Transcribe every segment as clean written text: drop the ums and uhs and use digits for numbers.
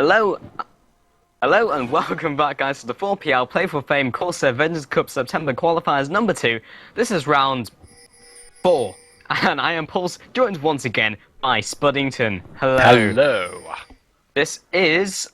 Hello, hello, and welcome back, guys, to the 4PL play4fame Kaostv Network Cup September qualifiers number 2. This is round 4, and I am Pulse, joined once again by Spuddington. Hello. Hello. This is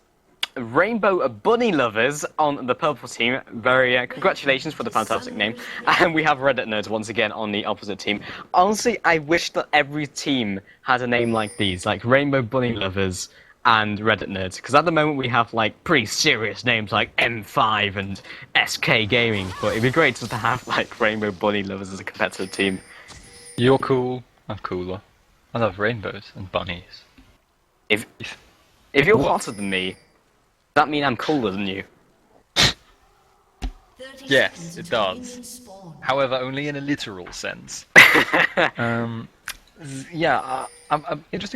Rainbow Bunny Lovers on the purple team. Very congratulations for the fantastic name. And we have Reddit Nerds once again on the opposite team. Honestly, I wish that every team had a name like these, like Rainbow Bunny Lovers and Reddit Nerds, because at the moment we have like pretty serious names like M5 and SK Gaming, but it'd be great just to have like Rainbow Bunny Lovers as a competitive team. You're cool. I'm cooler. I love rainbows and bunnies. If you're hotter than me, does that mean I'm cooler than you? Yes, it does. However, only in a literal sense. Interesting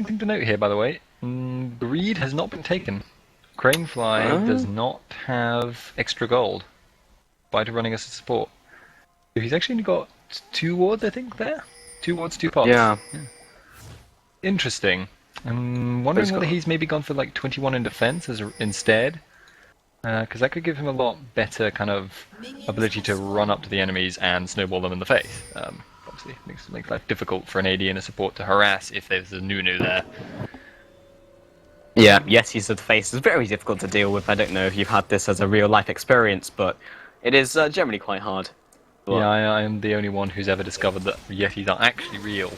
thing to note here, by the way. Greed has not been taken. Cranefly does not have extra gold by running as a support. So he's actually got 2 wards, I think, there? 2 wards, 2 pots. Yeah. Interesting. I'm wondering whether he's maybe gone for like 21 in defense instead. Because that could give him a lot better kind of ability to run up to the enemies and snowball them in the face. Obviously, makes life difficult for an AD and a support to harass if there's a Nunu there. Yeah, yes, he's the face. It's very difficult to deal with. I don't know if you've had this as a real life experience, but it is generally quite hard. But... yeah, I am the only one who's ever discovered that Yetis are actually real,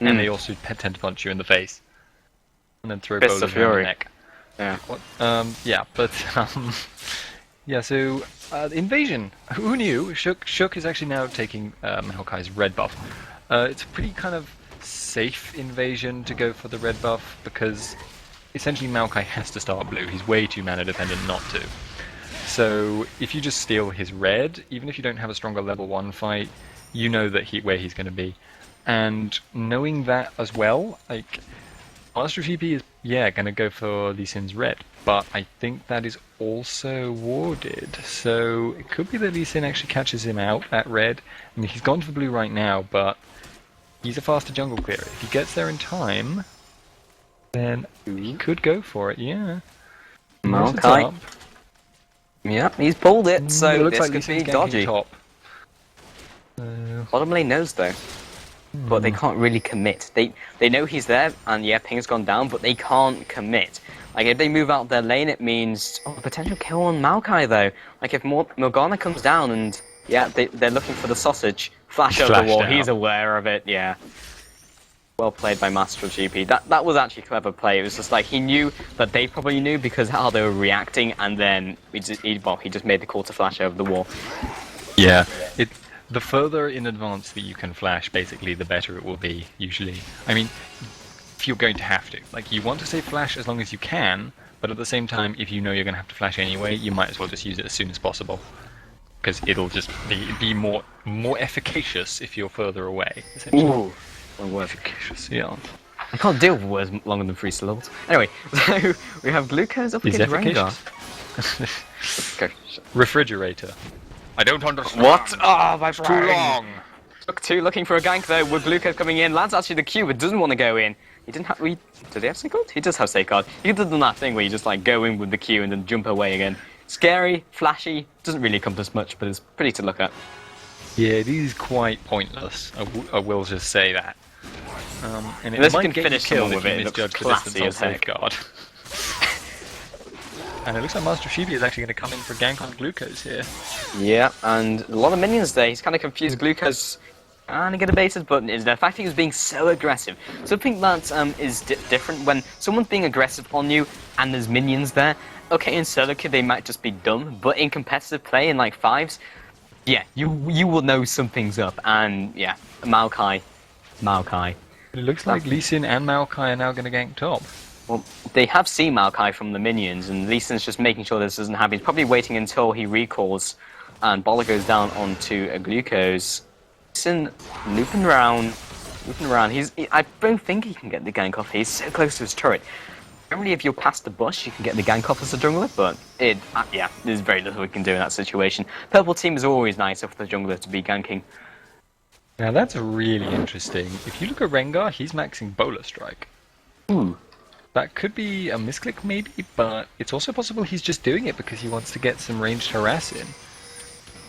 and they also tend to punch you in the face and then throw bowlers around the neck. Yeah. So invasion. Who knew? Shook is actually now taking Maokai's red buff. It's a pretty kind of safe invasion to go for the red buff because essentially Maokai has to start blue. He's way too mana dependent not to. So if you just steal his red, even if you don't have a stronger level 1 fight, you know that where he's going to be. And knowing that as well, like Master GP is going to go for Lee Sin's red, but I think that is also warded. So it could be that Lee Sin actually catches him out at red. I mean, he's gone for blue right now, but he's a faster jungle clearer. If he gets there in time, then he could go for it. Yeah. Maokai. Yeah, he's pulled it, so it looks this like could be dodgy. Top. Bottom lane knows though, but they can't really commit. They know he's there, and yeah, ping's gone down, but they can't commit. Like if they move out their lane, it means potential kill on Maokai though. Like if Morgana comes down, and yeah, they're looking for the sausage. Flash over the wall. Down. He's aware of it. Yeah. Well played by Master of GP. That was actually clever play. It was just like he knew that they probably knew because how they were reacting, and then he just made the call to flash over the wall. Yeah, the further in advance that you can flash, basically, the better it will be. Usually, I mean, if you're going to have to, like, you want to say flash as long as you can, but at the same time, if you know you're going to have to flash anyway, you might as well just use it as soon as possible, because it'll just be more efficacious if you're further away. Ooh. Efficacious, yeah. I can't deal with words longer than 3 syllables. Anyway, so we have Glucose up against Rengar. Refrigerator. I don't understand. What? Oh, my brain. Too long. Look, 2 looking for a gank though, with Glucose coming in. Lands actually the Q, but doesn't want to go in. He didn't have. Did he have Sacred? He does have Sacred. He could have done that thing where you just like go in with the Q and then jump away again. Scary, flashy, doesn't really accomplish much, but it's pretty to look at. Yeah, it is quite pointless. I will just say that. And unless it might you can get finish you killed someone if with you it, misjudge the distance on safeguard. And it looks like Master Shibi is actually going to come in for gank on Glucose here. Yeah, and a lot of minions there. He's kind of confused Glucose and get baited, but the fact he was being so aggressive. Something that is different when someone's being aggressive on you and there's minions there. Okay, in solo queue they might just be dumb, but in competitive play in like 5s, yeah, you will know something's up. And yeah, Maokai. It looks like Lee Sin and Maokai are now going to gank top. Well, they have seen Maokai from the minions, and Lee Sin's just making sure this doesn't happen. He's probably waiting until he recalls, and Bola goes down onto a Glucose. Lee Sin looping around. I don't think he can get the gank off. He's so close to his turret. Generally, if you're past the bush, you can get the gank off as a jungler, but there's very little we can do in that situation. Purple team is always nicer for the jungler to be ganking. Now that's really interesting. If you look at Rengar, he's maxing Bola Strike. Ooh. That could be a misclick maybe, but it's also possible he's just doing it because he wants to get some ranged harass in.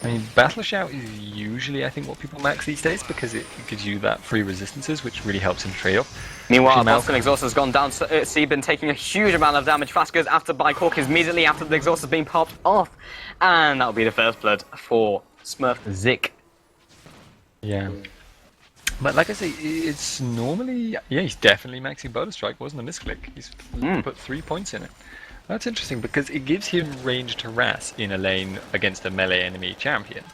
I mean, Battle Shout is usually, I think, what people max these days because it gives you that free resistances, which really helps in trade-off. Meanwhile, Boston Exhaust has gone down. Sebin taking a huge amount of damage. Fast goes after by Cork immediately after the exhaust has been popped off. And that'll be the first blood for Smurf Zik. Yeah. But like I say, it's normally... Yeah, he's definitely maxing Boulder Strike, wasn't a misclick. He's put 3 points in it. That's interesting because it gives him ranged harass in a lane against a melee enemy champion.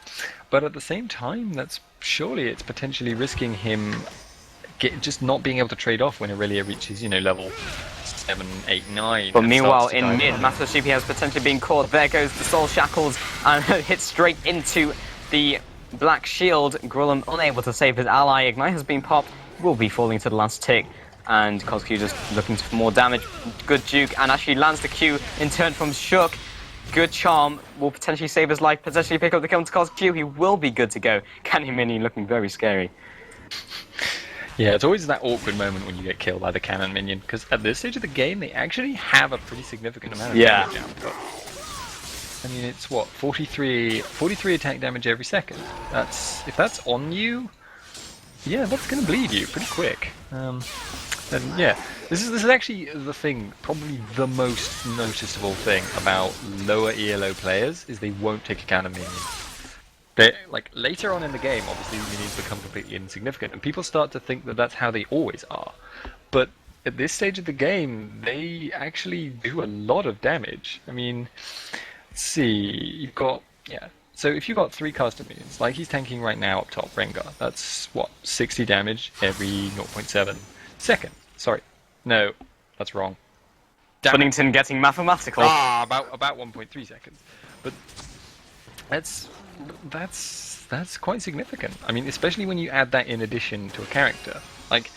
But at the same time, surely it's potentially risking him just not being able to trade off when Aurelia reaches, level 7, 8, 9. But meanwhile, in mid, Master has potentially been caught. There goes the Soul Shackles and hits straight into the Black Shield. Grullam unable to save his ally. Ignite has been popped. Will be falling to the last tick. And Kaostv just looking for more damage. Good juke, and actually lands the Q in turn from Shook. Good charm will potentially save his life, potentially pick up the kill to Kaostv. He will be good to go. Cannon Minion looking very scary. Yeah, it's always that awkward moment when you get killed by the Cannon Minion, because at this stage of the game, they actually have a pretty significant amount of damage output. I mean, it's what, 43 attack damage every second. If that's on you, yeah, that's going to bleed you pretty quick. And yeah, this is actually the thing, probably the most noticeable thing about lower ELO players is they won't take account of minions. Like later on in the game, obviously minions become completely insignificant, and people start to think that that's how they always are. But at this stage of the game, they actually do a lot of damage. I mean, let's see, you've got So if you've got 3 caster minions, like he's tanking right now up top, Rengar, that's what, 60 damage every 0.7 second. Sorry, no, that's wrong. Bunnington getting mathematical. About 1.3 seconds. But that's quite significant. I mean, especially when you add that in addition to a character. Like,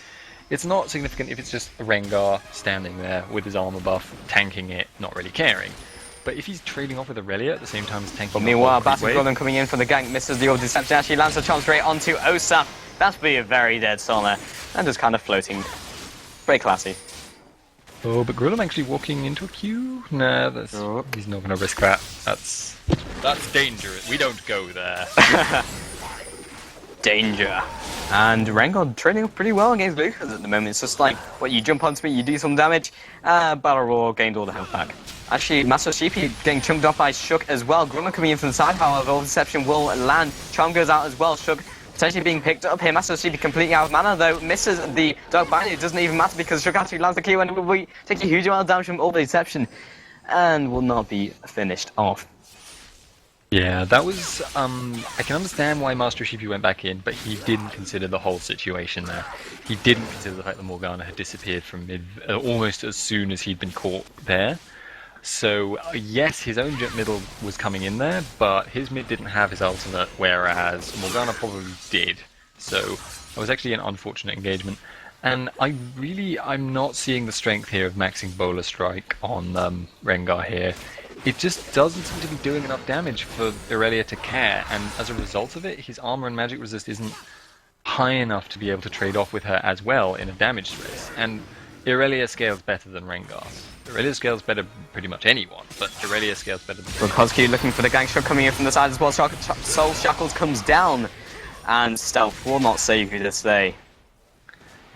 it's not significant if it's just a Rengar standing there with his armor buff, tanking it, not really caring. But if he's trading off with Aurelia at the same time as tanking... But meanwhile, Battleground coming in for the gank, misses the Orb Deception, actually lands a charm straight onto Osap. That's be a very dead Sona, and just kind of floating. Very classy. Oh, but Grullam actually walking into a queue? Nah, he's not going to risk that. That's dangerous. We don't go there. Danger. And Rengar trading up pretty well against Lucas at the moment. It's just like, you jump onto me, you do some damage. Battle Roar gained all the health back. Actually, Master Sheepy getting chunked off by Shook as well. Grumman coming in from the side, however, Orb Deception will land. Charm goes out as well. Shook potentially being picked up here. Master Sheepy completely out of mana, though, misses the Dark Bind. It doesn't even matter because Shook actually lands the Q and will take a huge amount of damage from Orb Deception and will not be finished off. Yeah, that was... I can understand why Master Sheepy went back in, but he didn't consider the whole situation there. He didn't consider the fact that Morgana had disappeared from mid almost as soon as he'd been caught there. So, yes, his own middle was coming in there, but his mid didn't have his ultimate, whereas Morgana probably did. So, it was actually an unfortunate engagement. And I'm not seeing the strength here of maxing Bola Strike on Rengar here. It just doesn't seem to be doing enough damage for Aurelia to care, and as a result of it, his armor and magic resist isn't high enough to be able to trade off with her as well in a damage space. And Aurelia scales better than Rengar. Aurelia scales better pretty much anyone, but Aurelia scales better than Rengar. Kozki looking for the gang shot coming in from the side as well. Soul Shackles comes down, and Stealth will not save you this day.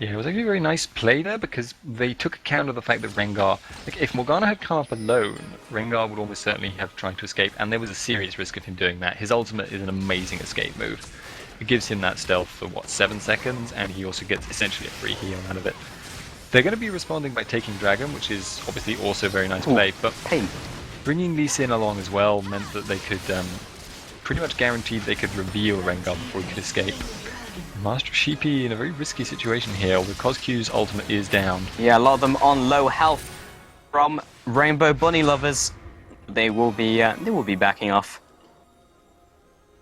Yeah, it was actually a very nice play there because they took account of the fact that Rengar, like if Morgana had come up alone, Rengar would almost certainly have tried to escape, and there was a serious risk of him doing that. His ultimate is an amazing escape move. It gives him that stealth for, 7 seconds, and he also gets essentially a free heal out of it. They're going to be responding by taking Dragon, which is obviously also a very nice play, but bringing Lee Sin along as well meant that they could pretty much guaranteed they could reveal Rengar before he could escape. Master Sheepy in a very risky situation here, although Kozq's ultimate is down. Yeah, a lot of them on low health from Rainbow Bunny lovers. They will be backing off.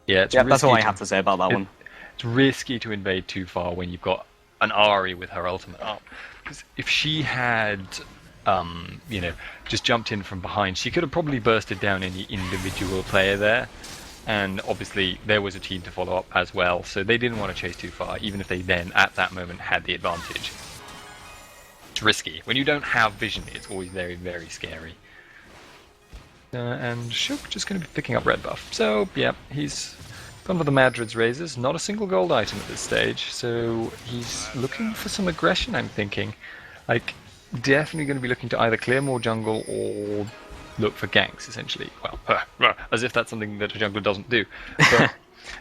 Yeah, that's all I have to say about that one. It's risky to invade too far when you've got an Ahri with her ultimate up. Because if she had, just jumped in from behind, she could have probably bursted down any individual player there. And obviously there was a team to follow up as well, so they didn't want to chase too far, even if they then, at that moment, had the advantage. It's risky. When you don't have vision, it's always very, very scary. And Shook just going to be picking up red buff. So, yeah, he's gone for the Madrid's Razors. Not a single gold item at this stage, so he's looking for some aggression, I'm thinking. Like, definitely going to be looking to either clear more jungle or look for ganks, essentially. Well, as if that's something that a jungler doesn't do.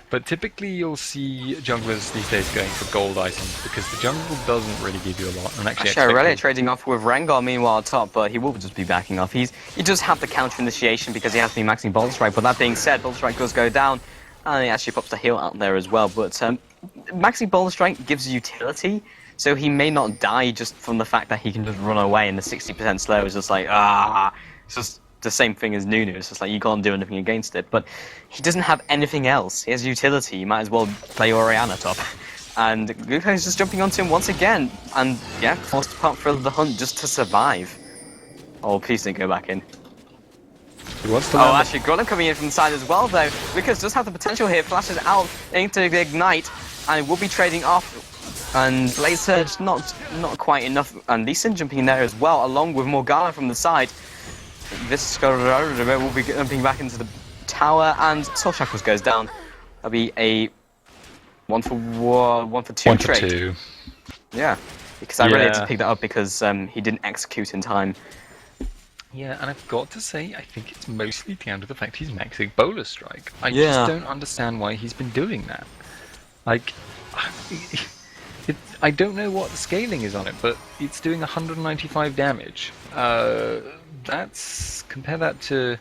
But typically you'll see junglers these days going for gold items because the jungle doesn't really give you a lot. And actually Aurelia trading off with Rengar meanwhile top, but he will just be backing off. He does have the counter initiation because he has been maxing Boulder Strike, but that being said, Boulder Strike does go down, and he actually pops the heal out there as well. But maxing Boulder Strike gives utility, so he may not die just from the fact that he can just run away, and the 60% slow is just like, it's just the same thing as Nunu. It's just like you can't do anything against it. But he doesn't have anything else. He has utility. You might as well play Orianna top. And Gluco's just jumping onto him once again. And yeah, forced to part through the hunt just to survive. Oh, please don't go back in. He wants to actually, Grolem coming in from the side as well, though. Lucas does have the potential here. Flashes out into the Ignite. And will be trading off. And Blade Surge, not quite enough. And Lee Sin jumping in there as well, along with Morgana from the side. This will be jumping back into the tower, and Soul Shackles goes down. That'll be a 1 for 2 1 trade. for 2. Yeah, because I really had to pick that up because he didn't execute in time. Yeah, and I've got to say, I think it's mostly down to the fact he's maxing Boulder Strike. I just don't understand why he's been doing that. Like, I don't know what the scaling is on it, but it's doing 195 damage. Compare that to,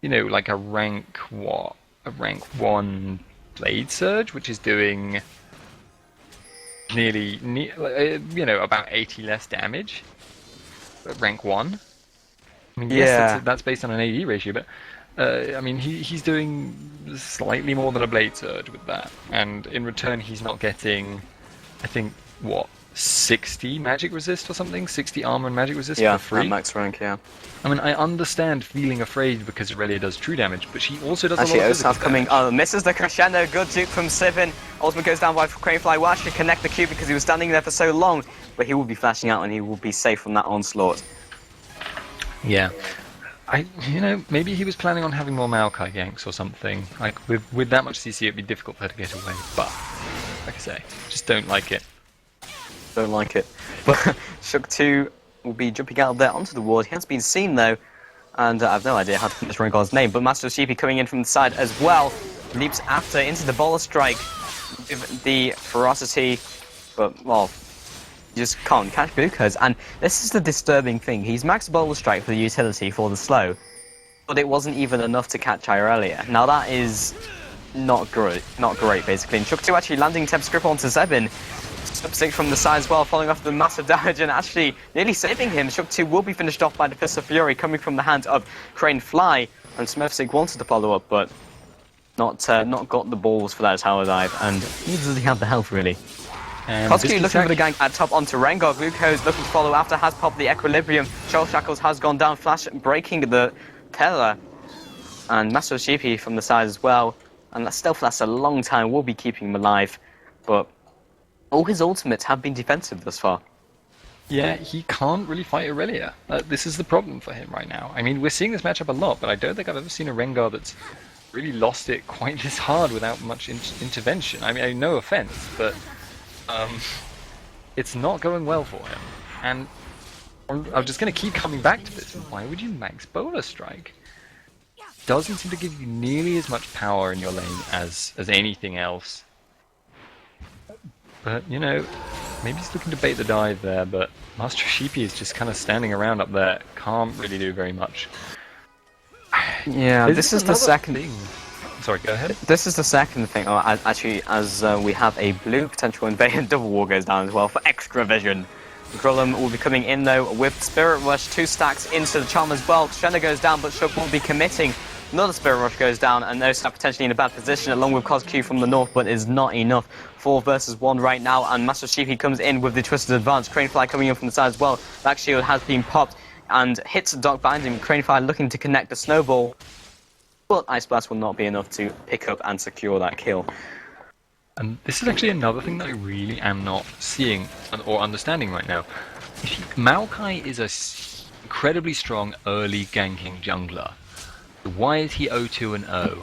like a rank 1 Blade Surge, which is doing nearly, about 80 less damage. At rank 1. I mean, yes, that's based on an AD ratio, but I mean, he's doing slightly more than a Blade Surge with that, and in return, he's not getting, I think, 60 magic resist or something? 60 armor and magic resist for free? Yeah, max rank, yeah. I mean, I understand feeling afraid because Aurelia does true damage, but she also does a lot of physical coming. damage. Misses the crescendo. Good juke from Sivin. Ultimate goes down by Cranefly. Will actually connect the Q because he was standing there for so long, but he will be flashing out and he will be safe from that onslaught. Yeah. Maybe he was planning on having more Maokai ganks or something. Like, with that much CC, it'd be difficult for her to get away. But, like I say, just don't like it. Don't like it. But Shook 2 will be jumping out there onto the ward. He has been seen though, and I have no idea how to finish Rengar's name. But Master Sheepy coming in from the side as well, leaps after into the Boulder Strike with the ferocity, but well, you just can't catch Glucose. And this is the disturbing thing. He's maxed Boulder Strike for the utility for the slow, but it wasn't even enough to catch Irelia. Now that is not great basically. And Shook 2 actually landing Temp Script onto Zebin. Sub-6 from the side as well, following off the massive damage and actually nearly saving him. Shook 2 will be finished off by the Fist of Fury coming from the hands of Cranefly, and Smurfsig wanted to follow up, but not got the balls for that tower dive, and neither does he have the health really. Koski looking for the gank at top onto Rengar. Glucose looking to follow after, has popped the Equilibrium. Soul Shackles has gone down, Flash breaking the pillar, and Master Sheepy from the side as well, and that stealth lasts a long time, will be keeping him alive, but all his ultimates have been defensive thus far. Yeah, he can't really fight Aurelia. This is the problem for him right now. I mean, we're seeing this matchup a lot, but I don't think I've ever seen a Rengar that's really lost it quite this hard without much intervention. I mean, no offense, but it's not going well for him. And I'm just going to keep coming back to this. Why would you max Boulder Strike? Doesn't seem to give you nearly as much power in your lane as anything else. But, maybe he's looking to bait the dive there, but Master Sheepy is just kind of standing around up there. Can't really do very much. Yeah, this is the second thing. Sorry, go ahead. This is the second thing. Oh, actually, as we have a blue potential invasion, double war goes down as well for extra vision. Grolem will be coming in though with Spirit Rush, 2 stacks into the charm as well. Shenna goes down, but Shook will be committing. Another Spirit Rush goes down, and No Stack potentially in a bad position, along with Cos-Q from the north, but is not enough. 4 versus 1 right now, and Master Sheepy comes in with the Twisted Advance. Cranefly coming in from the side as well. Back shield has been popped, and hits Dark Binding. Cranefly looking to connect the Snowball, but Ice Blast will not be enough to pick up and secure that kill. And this is actually another thing that I really am not seeing or understanding right now. Maokai is incredibly strong early ganking jungler. Why is he 0-2 and 0?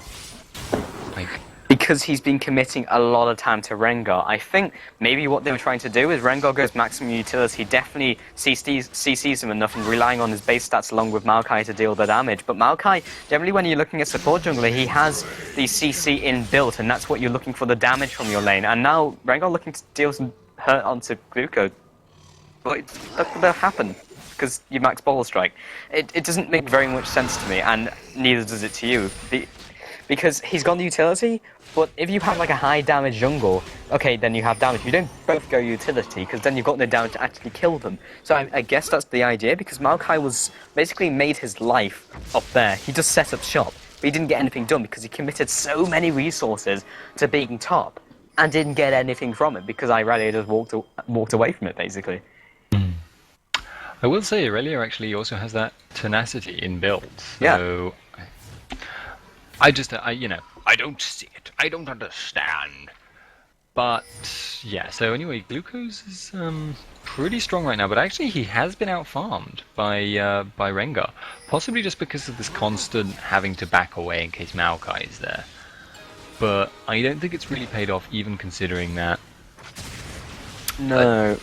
Like, Because he's been committing a lot of time to Rengar. I think maybe what they were trying to do is Rengar goes maximum utility, definitely CCs him enough and relying on his base stats along with Maokai to deal the damage. But Maokai, generally when you're looking at support jungler, he has the CC inbuilt, and that's what you're looking for, the damage from your lane. And now Rengar looking to deal some hurt onto Gluko. But that could happen, because you max Ball Strike. It doesn't make very much sense to me, and neither does it to you. Because he's got the utility, but if you have like a high damage jungle, okay, then you have damage. You don't both go utility, because then you've got no damage to actually kill them. So I guess that's the idea, because Maokai was basically made his life up there. He just set up shop, but he didn't get anything done because he committed so many resources to being top, and didn't get anything from it, because Irelia just walked away from it, basically. I will say Irelia actually also has that tenacity in build. So Yeah. I don't see it. I don't understand. But yeah, so anyway, Glucose is pretty strong right now, but actually he has been out-farmed by Rengar. Possibly just because of this constant having to back away in case Maokai is there. But I don't think it's really paid off, even considering that. No.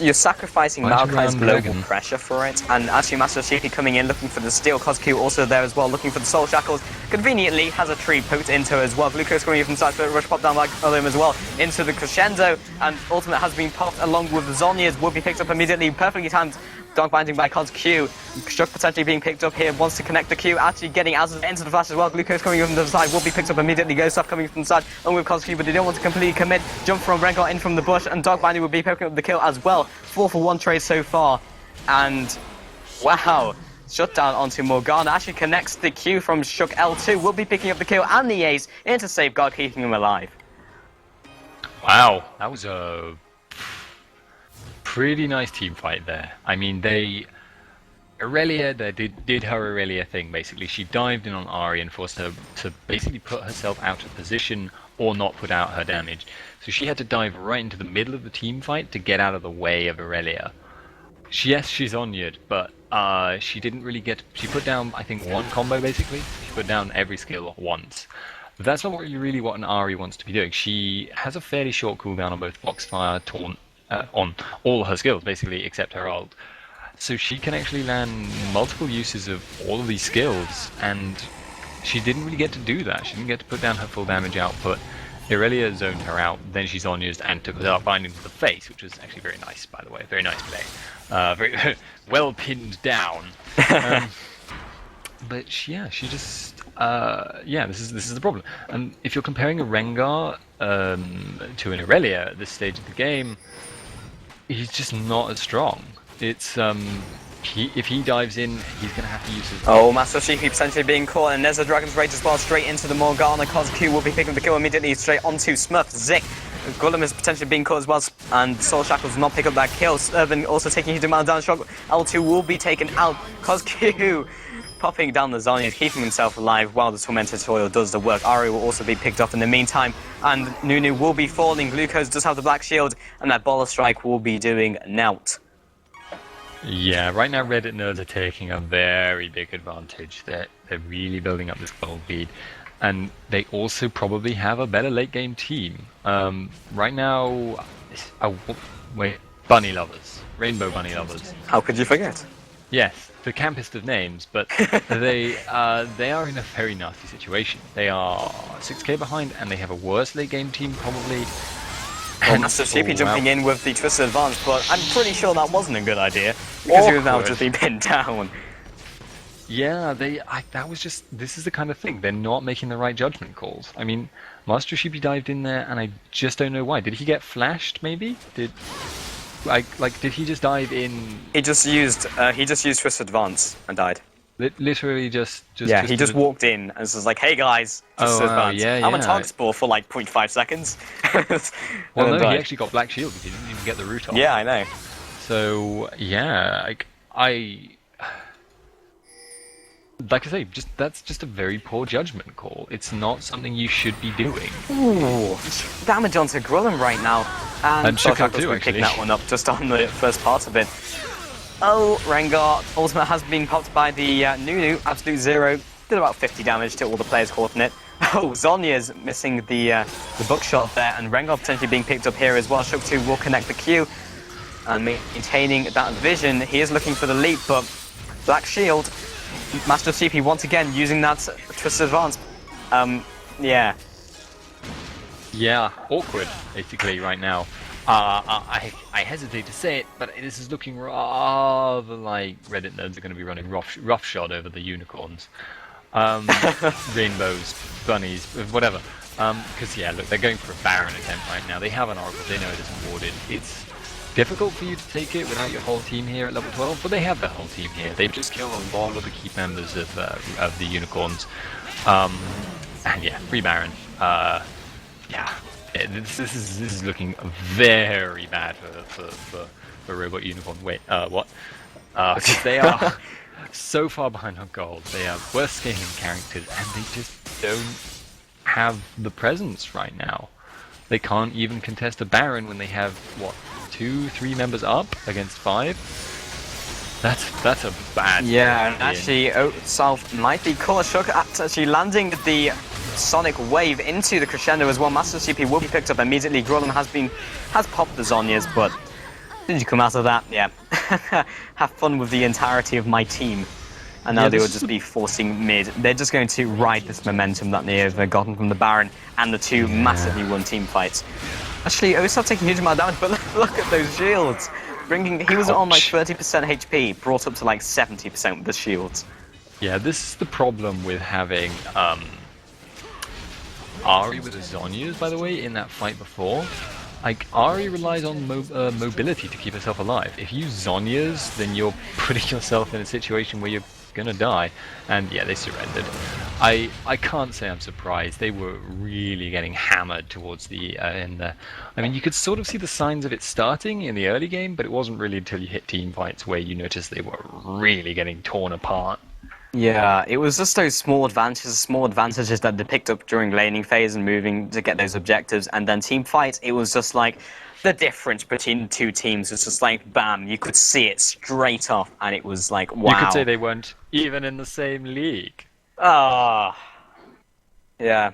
You're sacrificing Maokai's global Dragon. pressure for it, and actually Master Shiki coming in looking for the steal. Kozku also there as well, looking for the soul shackles. Conveniently has a tree poked into as well. Glucose coming in from side, but rush pop down by him as well into the crescendo, and ultimate has been popped along with the Zhonya's. Will be picked up immediately, perfectly timed. Dog binding by Kozku. Struck potentially being picked up here, wants to connect the Q, actually getting out of into the flash as well. Glucose coming in from the side, will be picked up immediately. Ghost stuff coming from the side, and with Kozku, but they don't want to completely commit. Jump from Rengar in from the bush, and Dog binding will be picking up the kill as well. 4-for-1 trade so far, and wow, shutdown onto Morgana. Actually connects the Q from Shook L2, will be picking up the kill and the ace into safeguard, keeping him alive. Wow, that was a pretty nice team fight there. I mean, Irelia did her Irelia thing, basically. She dived in on Ahri and forced her to basically put herself out of position or not put out her damage. So she had to dive right into the middle of the team fight to get out of the way of Irelia. Yes, she's Onya'd, but she didn't really get... She put down, I think, one combo, basically. She put down every skill once. But that's not really what an Ahri wants to be doing. She has a fairly short cooldown on both Foxfire, Taunt, on all her skills, basically, except her ult. So she can actually land multiple uses of all of these skills, and she didn't really get to do that. She didn't get to put down her full damage output. Irelia zoned her out, then she Zhonya's and took her binding to the face, which was actually very nice, by the way. Very nice play. Very well pinned down. But she just... this is the problem. And if you're comparing a Rengar to an Irelia at this stage of the game, he's just not as strong. It's if he dives in, he's going to have to use his... Oh, Master Shiki potentially being caught, and there's a Dragon's Rage as well, straight into the Morgana. Kozku will be picking up the kill immediately, straight onto Smurf. Zik. Golem is potentially being caught as well, and Soul Shackles will not pick up that kill. Urban also taking his amount down. Shock L2 will be taken out. Kozku popping down the Zhonya's, keeping himself alive while the Tormented Soil does the work. Ahri will also be picked up in the meantime, and Nunu will be falling. Glucose does have the Black Shield, and that Ball Strike will be doing naught. Yeah, right now Reddit nerds are taking a very big advantage. They're really building up this gold lead, and they also probably have a better late game team. Right now, bunny lovers, rainbow bunny lovers. How could you forget? Yes, the campest of names, but they are in a very nasty situation. They are 6k behind, and they have a worse late game team probably. Master Shiki jumping in with the Twisted Advance, but I'm pretty sure that wasn't a good idea, because he was now just being pinned down. Yeah, this is the kind of thing, they're not making the right judgment calls. I mean, Master Shiki dived in there, and I just don't know why. Did he get flashed, maybe? Did he just dive in? He just used Twisted Advance and died. Literally just yeah, he just walked in and was like, "Hey guys, Twisted Advance. I'm on target spore for like 0.5 seconds." Well, no, he actually got Black Shield because he didn't even get the root off. Yeah, I know. So yeah, like I say, that's just a very poor judgment call. It's not something you should be doing. Ooh, damage onto Grullen right now, and Shook L2 actually picking that one up just on the first part of it. Oh, Rengar ultimate has been popped by the Nunu, absolute zero. Did about 50 damage to all the players caught in it. Oh, Zonya's missing the buckshot there, and Rengar potentially being picked up here as well. Shook 2 will connect the Q, and maintaining that vision. He is looking for the leap, but Black Shield, Master of CP once again using that Twisted Advance. Yeah. Yeah, awkward, basically, right now. I hesitate to say it, but this is looking rather like Reddit nerds are going to be running roughshod over the unicorns. Rainbows, bunnies, whatever. Because, yeah, look, they're going for a Baron attempt right now. They have an Oracle, they know it isn't warded. It's difficult for you to take it without your whole team here at level 12, but they have their whole team here. They've just killed a lot of the key members of the unicorns. And yeah, free Baron. Yeah, this is looking very bad for Robot Unicorn. Wait, what? Because they are so far behind on gold. They are worst scaling characters, and they just don't have the presence right now. They can't even contest a Baron when they have, what, 2-3 members up against 5? That's a bad... Yeah, and actually, South might be caught. Shook at actually landing the Sonic Wave into the Crescendo as well. Master CP will be picked up immediately. Grolem has popped the Zonyas, but did you come out of that? Yeah. Have fun with the entirety of my team. And now they will just be forcing mid. They're just going to ride this momentum that they have gotten from the Baron and the two massively won team fights. Actually, Osaf taking a huge amount of damage, but look at those shields. He was on like 30% HP, brought up to like 70% with the shields. Yeah, this is the problem with having Ari with the Zonyas, by the way, in that fight before. Like, Ari relies on mobility to keep herself alive. If you Zonyas, then you're putting yourself in a situation where you're gonna die. And yeah, they surrendered. I can't say I'm surprised. They were really getting hammered towards the end there. I mean, you could sort of see the signs of it starting in the early game, but it wasn't really until you hit team fights where you noticed they were really getting torn apart. Yeah, it was just those small advantages that they picked up during laning phase and moving to get those objectives, and then team fights, it was just like the difference between the two teams was just like bam, you could see it straight off, and it was like wow. You could say they weren't even in the same league. Ah, yeah.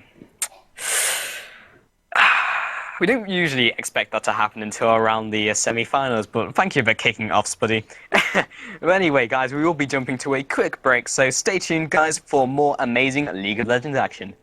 We don't usually expect that to happen until around the semi-finals, but thank you for kicking off, Spuddy. But anyway, guys, we will be jumping to a quick break, so stay tuned, guys, for more amazing League of Legends action.